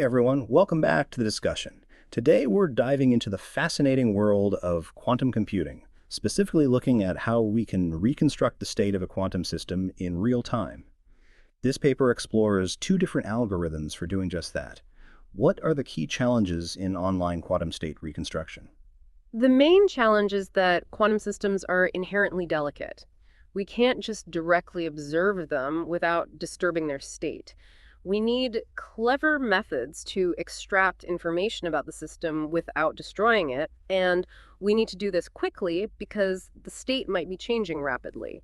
everyone, welcome back to the discussion. Today we're diving into the fascinating world of quantum computing, specifically looking at how we can reconstruct the state of a quantum system in real time. This paper explores two different algorithms for doing just that. What are the key challenges in online quantum state reconstruction? The main challenge is that quantum systems are inherently delicate. We can't just directly observe them without disturbing their state. We need clever methods to extract information about the system without destroying it, and we need to do this quickly because the state might be changing rapidly.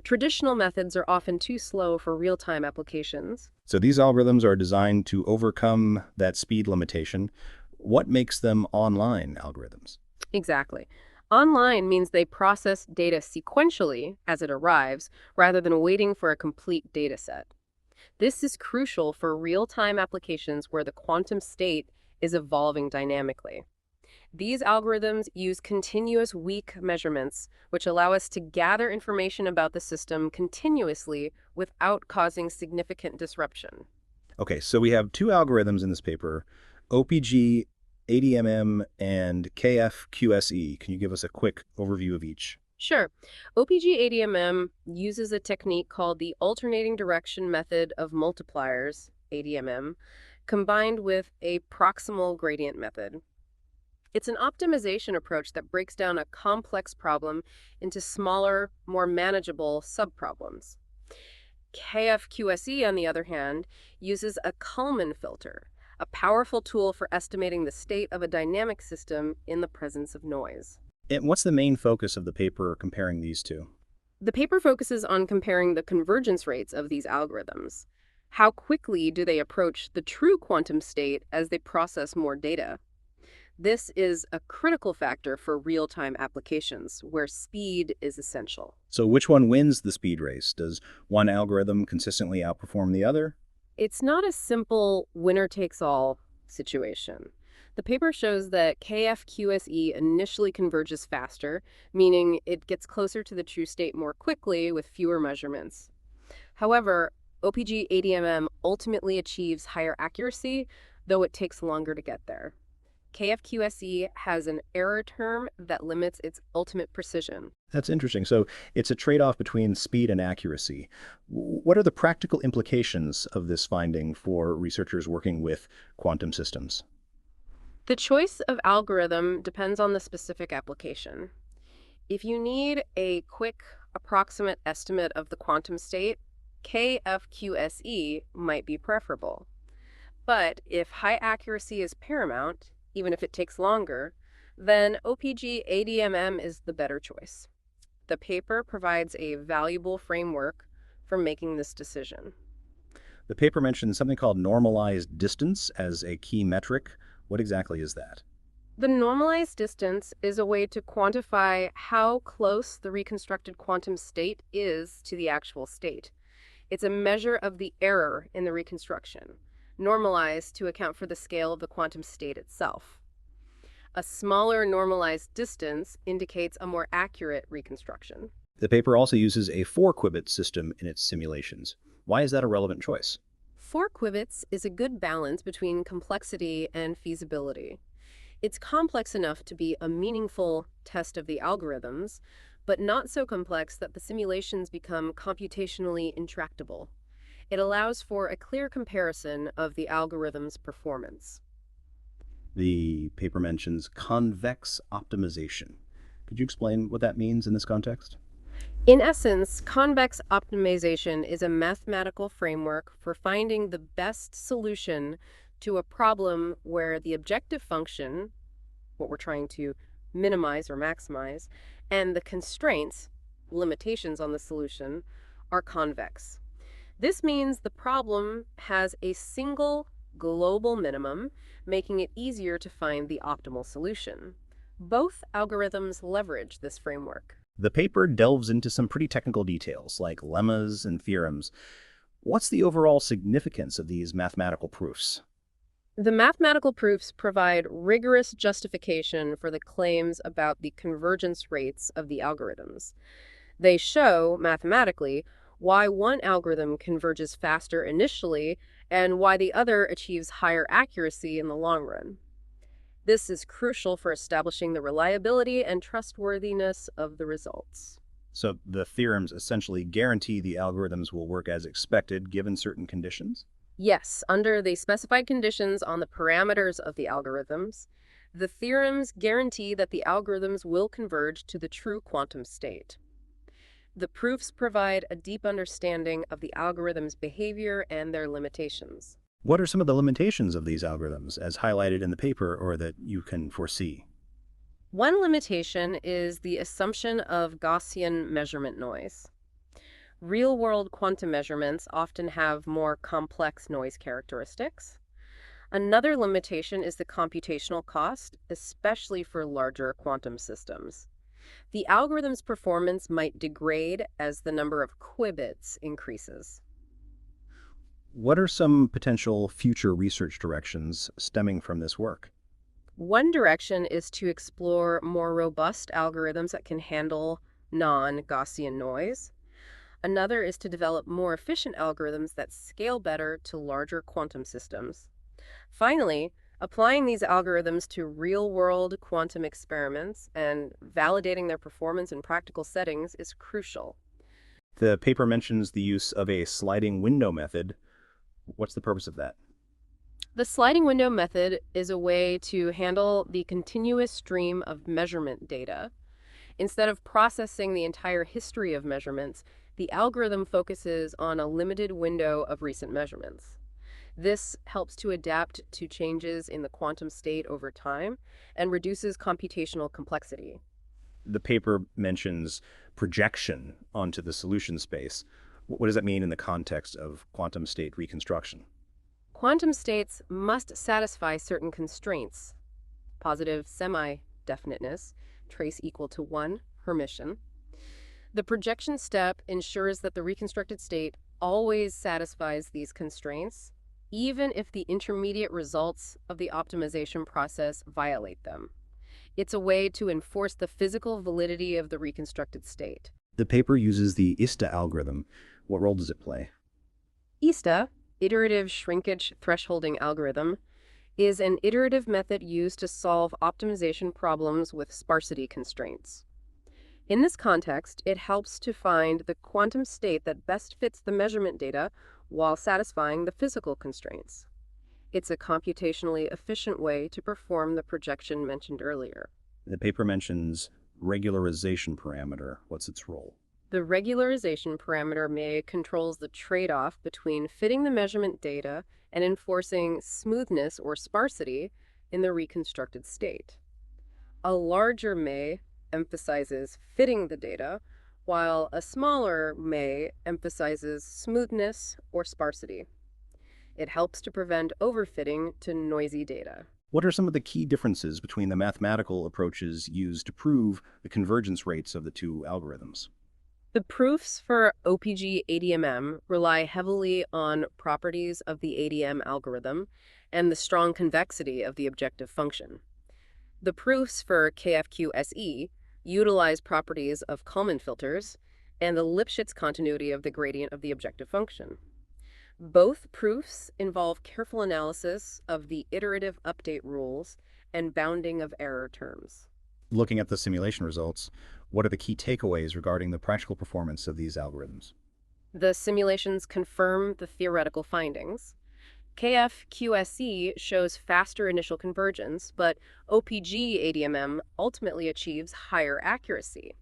Traditional methods are often too slow for real-time applications. So these algorithms are designed to overcome that speed limitation. What makes them online algorithms? Exactly. Online means they process data sequentially as it arrives, rather than waiting for a complete data set. This is crucial for real-time applications where the quantum state is evolving dynamically. These algorithms use continuous weak measurements, which allow us to gather information about the system continuously without causing significant disruption. Okay, so we have two algorithms in this paper, OPG-ADMM and KF-QSE. Can you give us a quick overview of each? Sure. OPG-ADMM uses a technique called the alternating direction method of multipliers, ADMM, combined with a proximal gradient method. It's an optimization approach that breaks down a complex problem into smaller, more manageable subproblems. KF-QSE, on the other hand, uses a Kalman filter, a powerful tool for estimating the state of a dynamic system in the presence of noise. And what's the main focus of the paper comparing these two? The paper focuses on comparing the convergence rates of these algorithms. How quickly do they approach the true quantum state as they process more data? This is a critical factor for real-time applications, where speed is essential. So which one wins the speed race? Does one algorithm consistently outperform the other? It's not a simple winner-takes-all situation. The paper shows that KF-QSE initially converges faster, meaning it gets closer to the true state more quickly with fewer measurements. However, OPG-ADMM ultimately achieves higher accuracy, though it takes longer to get there. KF-QSE has an error term that limits its ultimate precision. That's interesting. So it's a trade-off between speed and accuracy. What are the practical implications of this finding for researchers working with quantum systems? The choice of algorithm depends on the specific application. If you need a quick, approximate estimate of the quantum state, KF-QSE might be preferable. But if high accuracy is paramount, even if it takes longer, then OPG-ADMM is the better choice. The paper provides a valuable framework for making this decision. The paper mentions something called normalized distance as a key metric. What exactly is that? The normalized distance is a way to quantify how close the reconstructed quantum state is to the actual state. It's a measure of the error in the reconstruction, normalized to account for the scale of the quantum state itself. A smaller normalized distance indicates a more accurate reconstruction. The paper also uses a 4-qubit system in its simulations. Why is that a relevant choice? 4 qubits is a good balance between complexity and feasibility. It's complex enough to be a meaningful test of the algorithms, but not so complex that the simulations become computationally intractable. It allows for a clear comparison of the algorithm's performance. The paper mentions convex optimization. Could you explain what that means in this context? In essence, convex optimization is a mathematical framework for finding the best solution to a problem where the objective function, what we're trying to minimize or maximize, and the constraints, limitations on the solution, are convex. This means the problem has a single global minimum, making it easier to find the optimal solution. Both algorithms leverage this framework. The paper delves into some pretty technical details, like lemmas and theorems. What's the overall significance of these mathematical proofs? The mathematical proofs provide rigorous justification for the claims about the convergence rates of the algorithms. They show, mathematically, why one algorithm converges faster initially and why the other achieves higher accuracy in the long run. This is crucial for establishing the reliability and trustworthiness of the results. So the theorems essentially guarantee the algorithms will work as expected given certain conditions? Yes, under the specified conditions on the parameters of the algorithms, the theorems guarantee that the algorithms will converge to the true quantum state. The proofs provide a deep understanding of the algorithm's behavior and their limitations. What are some of the limitations of these algorithms, as highlighted in the paper or that you can foresee? One limitation is the assumption of Gaussian measurement noise. Real-world quantum measurements often have more complex noise characteristics. Another limitation is the computational cost, especially for larger quantum systems. The algorithm's performance might degrade as the number of qubits increases. What are some potential future research directions stemming from this work? One direction is to explore more robust algorithms that can handle non-Gaussian noise. Another is to develop more efficient algorithms that scale better to larger quantum systems. Finally, applying these algorithms to real-world quantum experiments and validating their performance in practical settings is crucial. The paper mentions the use of a sliding window method. What's the purpose of that? The sliding window method is a way to handle the continuous stream of measurement data. Instead of processing the entire history of measurements, the algorithm focuses on a limited window of recent measurements. This helps to adapt to changes in the quantum state over time and reduces computational complexity. The paper mentions projection onto the solution space. What does that mean in the context of quantum state reconstruction? Quantum states must satisfy certain constraints: positive semi-definiteness, trace equal to 1, Hermitian. The projection step ensures that the reconstructed state always satisfies these constraints, even if the intermediate results of the optimization process violate them. It's a way to enforce the physical validity of the reconstructed state. The paper uses the ISTA algorithm. What role does it play? ISTA, iterative shrinkage thresholding algorithm, is an iterative method used to solve optimization problems with sparsity constraints. In this context, it helps to find the quantum state that best fits the measurement data while satisfying the physical constraints. It's a computationally efficient way to perform the projection mentioned earlier. The paper mentions regularization parameter. What's its role? The regularization parameter controls the trade-off between fitting the measurement data and enforcing smoothness or sparsity in the reconstructed state. A larger may emphasizes fitting the data, while a smaller may emphasizes smoothness or sparsity. It helps to prevent overfitting to noisy data. What are some of the key differences between the mathematical approaches used to prove the convergence rates of the two algorithms? The proofs for OPG-ADMM rely heavily on properties of the ADM algorithm and the strong convexity of the objective function. The proofs for KF-QSE utilize properties of Kalman filters and the Lipschitz continuity of the gradient of the objective function. Both proofs involve careful analysis of the iterative update rules and bounding of error terms. Looking at the simulation results, what are the key takeaways regarding the practical performance of these algorithms? The simulations confirm the theoretical findings. KF-QSE shows faster initial convergence, but OPG-ADMM ultimately achieves higher accuracy.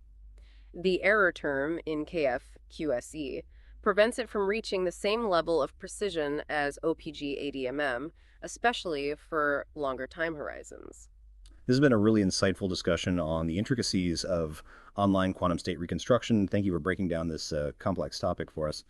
The error term in KF-QSE prevents it from reaching the same level of precision as OPG-ADMM, especially for longer time horizons. This has been a really insightful discussion on the intricacies of online quantum state reconstruction. Thank you for breaking down this complex topic for us.